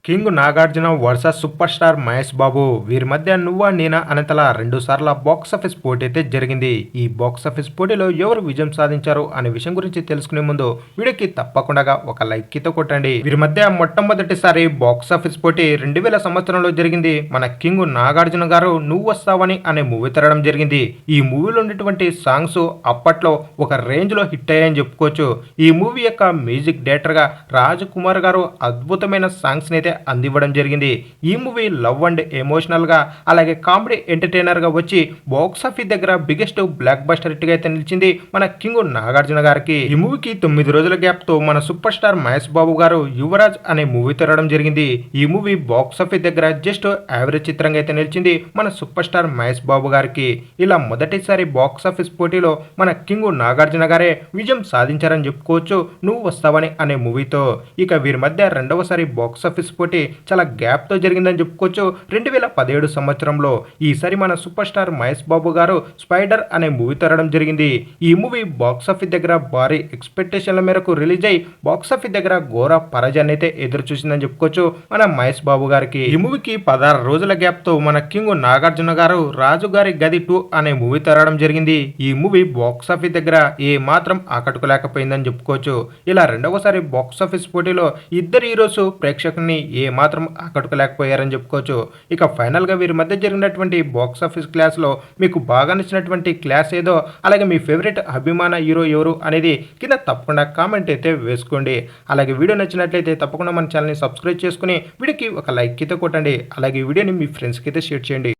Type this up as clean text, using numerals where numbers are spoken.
King Nagarjuna versus super star Mahesh Babu వీరి మధ్య నువ్వా నేనా అనేతల 2 సార్ల బాక్సాఫీస్ పోటీ అయితే జరిగింది. ఈ బాక్సాఫీస్ పోటీలో ఎవరు విజయం సాధించారు అనే విషయం గురించి తెలుసుకునే ముందు వీడియోకి తప్పకుండా ఒక లైక్ తో కొట్టండి. వీరి మధ్య మొట్టమొదటిసారి బాక్సాఫీస్ పోటీ 2000 సంవత్సరంలో జరిగింది. మన కింగ్ నాగార్జున గారు నువ్వు వస్తావని అనే మూవీ తరడం జరిగింది. ఈ మూవీలో ఉన్నటువంటి సాంగ్స్ అప్పట్లో ఒక రేంజ్ లో హిట్ అయ్యాయని చెప్పుకోవచ్చు. ఈ మూవీ యొక్క మ్యూజిక్ డైరెక్టర్ గా రాజ్ కుమార్ గారు అద్భుతమైన సాంగ్స్ అయితే అందివ్వడం జరిగింది. ఈ మూవీ లవ్ అండ్ ఎమోషనల్ గా అలాగే కామెడీ ఎంటర్టైనర్ గా వచ్చి బాక్సాఫీస్ దగ్గర బిగ్గెస్ట్ బ్లాక్ బస్టర్ హిట్ గా అయితే నిలిచింది మన కింగ్ నాగార్జున గారికి. ఈ మూవీకి 9 రోజుల గ్యాప్ తో మన సూపర్ స్టార్ మహేష్ బాబు గారు యువరాజ్ అనే మూవీ తెరడం జరిగింది. ఈ మూవీ బాక్సాఫీస్ దగ్గర జస్ట్ యావరేజ్ చిత్రంగా అయితే నిలిచింది మన సూపర్ స్టార్ మహేష్ బాబు గారికి. ఇలా మొదటిసారి బాక్సాఫీస్ పోటీలో మన కింగ్ నాగార్జున గారే విజయం సాధించారని చెప్పుకోవచ్చు నువ్వు వస్తావని అనే మూవీతో. ఇక వీరి మధ్య రెండవసారి బాక్సాఫీస్ పోటీ చాలా గ్యాప్ తో జరిగిందని చెప్పుకోవచ్చు 2017 సంవత్సరంలో. ఈసారి మన సూపర్ స్టార్ మహేష్ బాబు గారు స్పైడర్ అనే మూవీ తరడం జరిగింది. ఈ మూవీ బాక్సాఫీస్ దగ్గర భారీ ఎక్స్పెక్టేషన్ల మేరకు రిలీజ్ అయ్యి బాక్సాఫీస్ దగ్గర ఘోర పరాజయాన్ని అయితే ఎదురు చూసిందని చెప్పుకోవచ్చు మన మహేష్ బాబు గారికి. ఈ మూవీకి 16 రోజుల గ్యాప్ తో మన కింగ్ నాగార్జున గారు రాజుగారి గది 2 అనే మూవీ తరడం జరిగింది. ఈ మూవీ బాక్సాఫీస్ దగ్గర ఏ మాత్రం ఆకట్టుకోలేకపోయిందని చెప్పుకోవచ్చు. ఇలా రెండవసారి బాక్సాఫీస్ పోటీలో ఇద్దరు హీరోస్ ప్రేక్షకుని ఏ మాత్రం ఆకట్టుకోలేకపోయారని చెప్పుకోవచ్చు. ఇక ఫైనల్ గా వీరి మధ్య జరిగినటువంటి బాక్సాఫీస్ క్లాస్ లో మీకు బాగా నచ్చినటువంటి క్లాస్ ఏదో అలాగే మీ ఫేవరెట్ అభిమాన హీరో ఎవరు అనేది కింద తప్పకుండా కామెంట్ అయితే వేసుకోండి. అలాగే వీడియో నచ్చినట్లయితే తప్పకుండా మన ఛానల్ని సబ్స్క్రైబ్ చేసుకుని వీడియోకి ఒక లైక్ అయితే కొట్టండి. అలాగే వీడియోని మీ ఫ్రెండ్స్కి అయితే షేర్ చేయండి.